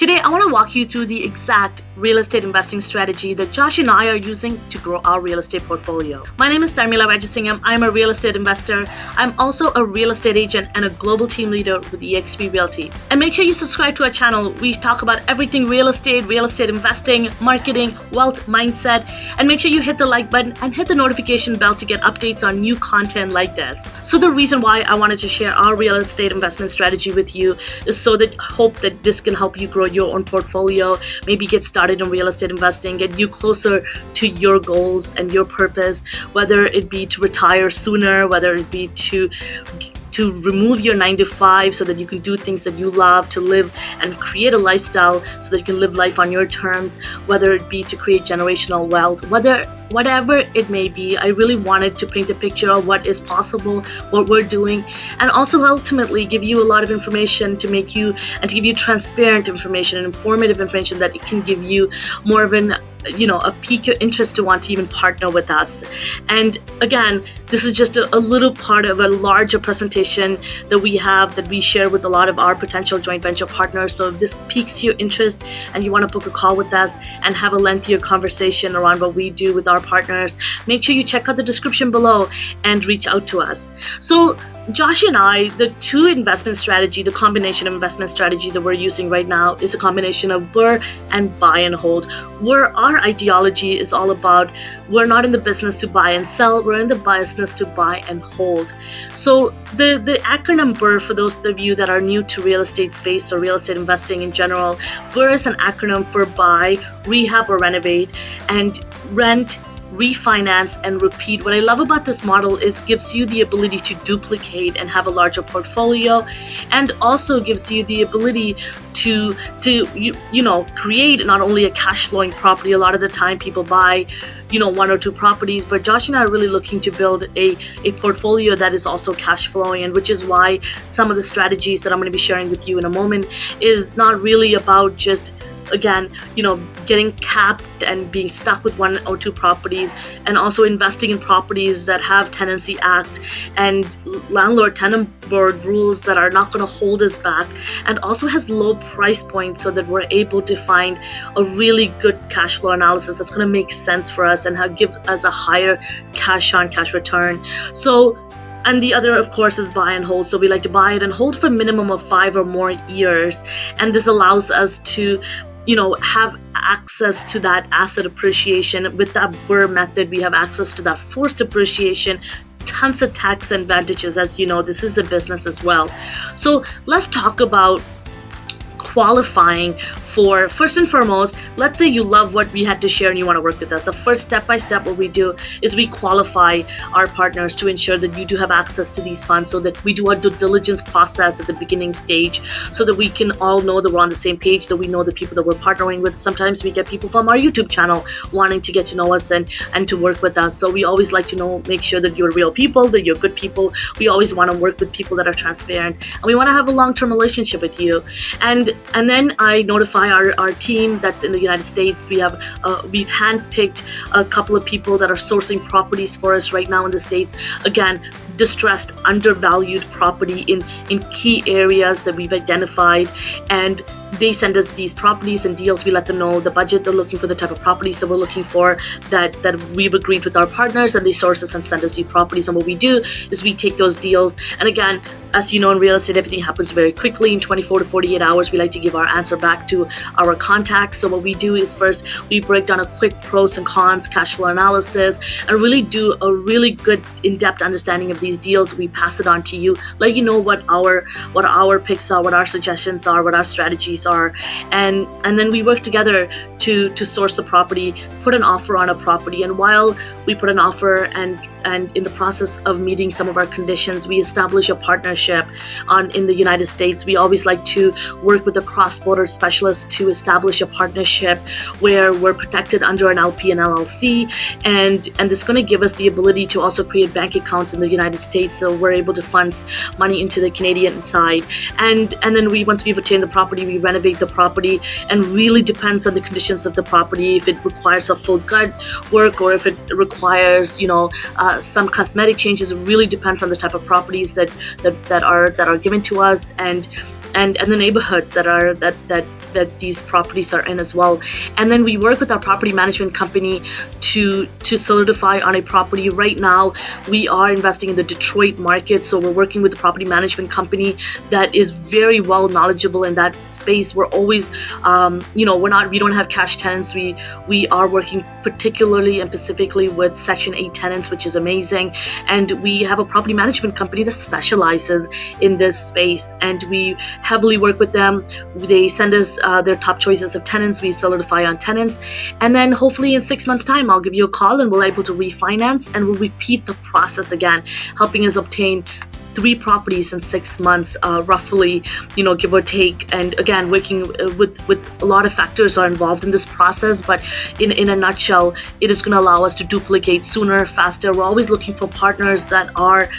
Today, I want to walk you through the exact real estate investing strategy that Josh and I are using to grow our real estate portfolio. My name is Tarmila Rajasingham. I'm a real estate investor. I'm also a real estate agent and a global team leader with eXp Realty. And make sure you subscribe to our channel. We talk about everything real estate investing, marketing, wealth, mindset, and make sure you hit the like button and hit the notification bell to get updates on new content like this. So the reason why I wanted to share our real estate investment strategy with you is so that hope that this can help you grow your own portfolio, maybe get started in real estate investing, get you closer to your goals and your purpose, whether it be to retire sooner, whether it be to remove your 9 to 5 so that you can do things that you love, to live and create a lifestyle so that you can live life on your terms, whether it be to create generational wealth, whatever it may be. I really wanted to paint a picture of what is possible, what we're doing, and also ultimately give you a lot of information to give you transparent information and informative information that it can give you more of a pique your interest to want to even partner with us. And again, this is just a little part of a larger presentation that we share with a lot of our potential joint venture partners. So if this piques your interest and you want to book a call with us and have a lengthier conversation around what we do with our partners, make sure you check out the description below and reach out to us. So Josh and I, the combination of investment strategy that we're using right now is a combination of BRRRR and buy and hold, where our ideology is all about we're not in the business to buy and sell, we're in the business to buy and hold. So the acronym BRRRR, for those of you that are new to real estate space or real estate investing in general, BRRRR is an acronym for buy, rehab or renovate, and rent, refinance, and repeat. What I love about this model is gives you the ability to duplicate and have a larger portfolio, and also gives you the ability to create not only a cash flowing property. A lot of the time people buy 1 or 2 properties, but Josh and I are really looking to build a portfolio that is also cash flowing, and which is why some of the strategies that I'm going to be sharing with you in a moment is not really about just getting capped and being stuck with 1 or 2 properties, and also investing in properties that have Tenancy Act and landlord-tenant board rules that are not going to hold us back, and also has low price points so that we're able to find a really good cash flow analysis that's going to make sense for us and give us a higher cash on cash return. And the other, of course, is buy and hold. So we like to buy it and hold for a minimum of 5 or more years. And this allows us to have access to that asset appreciation. With that BRRRR method, we have access to that forced appreciation, tons of tax advantages. As you know, this is a business as well. So let's talk about qualifying for, first and foremost, let's say you love what we had to share and you want to work with us. The first step-by-step what we do is we qualify our partners to ensure that you do have access to these funds, so that we do a due diligence process at the beginning stage, so that we can all know that we're on the same page, that we know the people that we're partnering with. Sometimes we get people from our YouTube channel wanting to get to know us and to work with us. So we always like to make sure that you're real people, that you're good people. We always want to work with people that are transparent, and we want to have a long-term relationship with you. And then I notify our team that's in the United States. We've handpicked a couple of people that are sourcing properties for us right now in the States. Again, distressed, undervalued property in key areas that we've identified, and they send us these properties and deals. We let them know the budget they're looking for, the type of properties that we're looking for, that we've agreed with our partners, and they source us and send us these properties. And what we do is we take those deals, and again, as you know, in real estate, everything happens very quickly. In 24 to 48 hours, we like to give our answer back to our contacts. So what we do is first we break down a quick pros and cons cash flow analysis and really do a really good in-depth understanding of these deals. We pass it on to you, let you know what our picks are, what our suggestions are, what our strategies are, and then we work together to source a property, put an offer on a property. And while we put an offer and in the process of meeting some of our conditions, we establish a partnership in the United States. We always like to work with a cross-border specialist to establish a partnership where we're protected under an LP and LLC, and this is going to give us the ability to also create bank accounts in the United States, so we're able to fund money into the Canadian side. And then once we've obtained the property, we renovate the property, and really depends on the conditions of the property, if it requires a full gut work or if it requires some cosmetic changes. It really depends on the type of properties that are given to us, and the neighborhoods that that these properties are in as well. And then we work with our property management company to solidify on a property. Right now, we are investing in the Detroit market, so we're working with the property management company that is very well knowledgeable in that space. We're always, we don't have cash tenants. We are working particularly and specifically with Section 8 tenants, which is amazing. And we have a property management company that specializes in this space, and we heavily work with them. They send us their top choices of tenants. We solidify on tenants, and then hopefully in 6 months' time, I'll give you a call and we'll able to refinance, and we'll repeat the process again, helping us obtain 3 properties in 6 months, roughly, give or take. And again, working with a lot of factors are involved in this process, but in a nutshell, it is going to allow us to duplicate sooner, faster. We're always looking for partners that are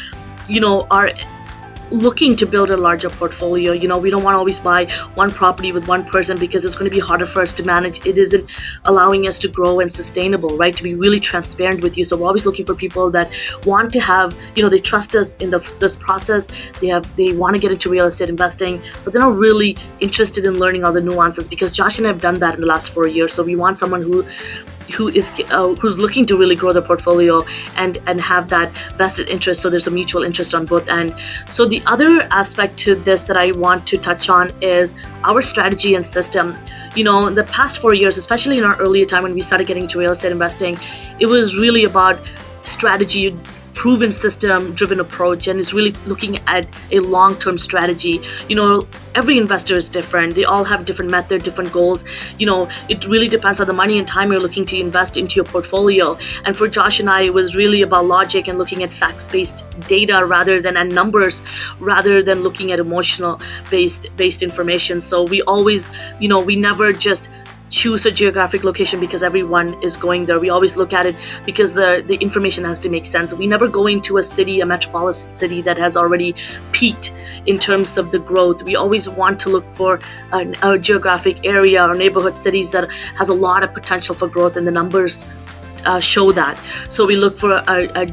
looking to build a larger portfolio. We don't want to always buy one property with one person, because it's going to be harder for us to manage. It isn't allowing us to grow and sustainable, right? To be really transparent with you. So we're always looking for people that want to have, they trust us in this process. They want to get into real estate investing, but they're not really interested in learning all the nuances, because Josh and I have done that in the last 4 years. So we want someone who's looking to really grow their portfolio and have that vested interest, so there's a mutual interest on both ends. So the other aspect to this that I want to touch on is our strategy and system. In the past 4 years, especially in our earlier time when we started getting into real estate investing, it was really about strategy, proven system driven approach, and is really looking at a long-term strategy. Every investor is different. They all have different method, different goals. It really depends on the money and time you're looking to invest into your portfolio. And for Josh and I, it was really about logic and looking at facts-based data and numbers, rather than looking at emotional-based information. So we always, we never just choose a geographic location because everyone is going there. We always look at it because the information has to make sense. We never go into a metropolitan city that has already peaked in terms of the growth. We always want to look for a geographic area or neighborhood cities that has a lot of potential for growth, and the numbers show that. So we look for a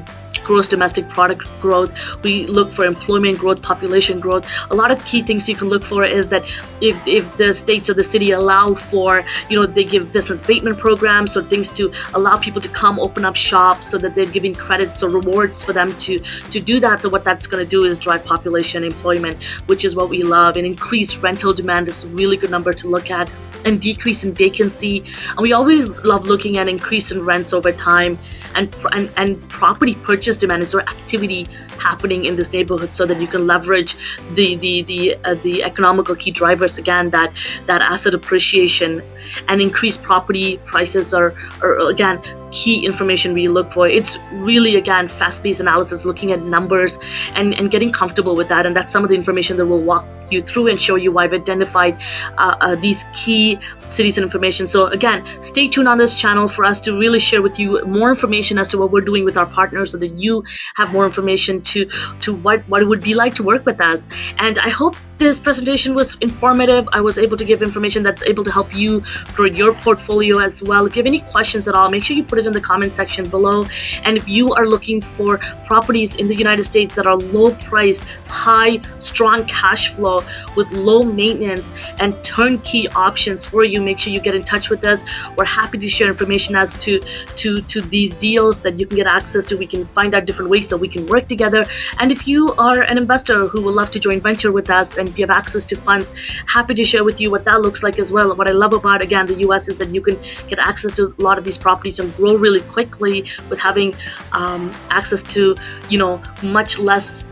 gross domestic product growth. We look for employment growth, population growth. A lot of key things you can look for is that if the states or the city allow for, they give business abatement programs or things to allow people to come open up shops, so that they're giving credits or rewards for them to do that. So what that's going to do is drive population, employment, which is what we love. And increased rental demand is a really good number to look at, and decrease in vacancy. And we always love looking at increase in rents over time, and property purchase demand. Is there activity happening in this neighborhood, so that you can leverage the economical key drivers, again, that asset appreciation and increased property prices are again key information we look for. It's really, again, fast-paced analysis, looking at numbers and getting comfortable with that. And that's some of the information that we'll walk you through and show you why we've identified these key cities and information. So again, stay tuned on this channel for us to really share with you more information as to what we're doing with our partners, so that you have more information to what it would be like to work with us. And I hope this presentation was informative. I was able to give information that's able to help you grow your portfolio as well. If you have any questions at all, make sure you put it in the comment section below. And if you are looking for properties in the United States that are low priced, high, strong cash flow with low maintenance and turnkey options for you, make sure you get in touch with us. We're happy to share information as to these deals that you can get access to. We can find out different ways that we can work together. And if you are an investor who would love to join venture with us, and if you have access to funds, happy to share with you what that looks like as well. What I love about, again, the US is that you can get access to a lot of these properties and grow really quickly with having access to, much less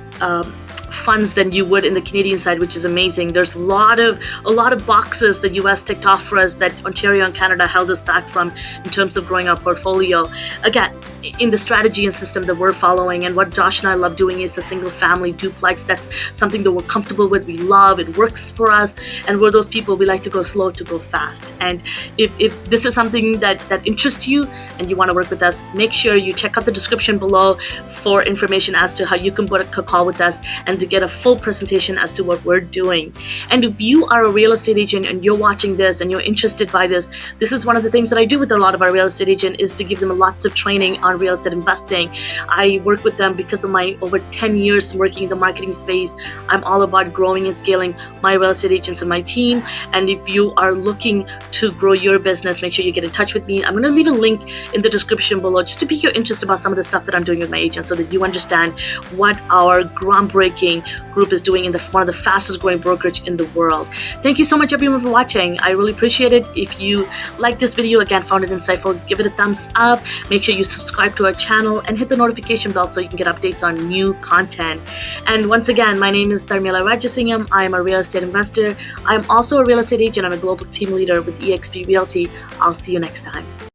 funds than you would in the Canadian side, which is amazing. There's a lot of boxes the US ticked off for us that Ontario and Canada held us back from in terms of growing our portfolio. Again, in the strategy and system that we're following, and what Josh and I love doing is the single family duplex. That's something that we're comfortable with. We love it, works for us, and we're those people, we like to go slow to go fast. And if this is something that interests you and you want to work with us, make sure you check out the description below for information as to how you can book a call with us and to get a full presentation as to what we're doing. And if you are a real estate agent and you're watching this and you're interested by this is one of the things that I do with a lot of our real estate agents, is to give them lots of training on on real estate investing. I work with them because of my over 10 years working in the marketing space. I'm all about growing and scaling my real estate agents and my team. And if you are looking to grow your business, make sure you get in touch with me. I'm going to leave a link in the description below just to pique your interest about some of the stuff that I'm doing with my agents so that you understand what our groundbreaking group is doing in one of the fastest growing brokerage in the world. Thank you so much everyone for watching. I really appreciate it. If you like this video, again, found it insightful, give it a thumbs up. Make sure you subscribe to our channel and hit the notification bell so you can get updates on new content. And once again, my name is Dharmila Rajasingham. I am a real estate investor. I'm also a real estate agent and a global team leader with eXp Realty. I'll see you next time.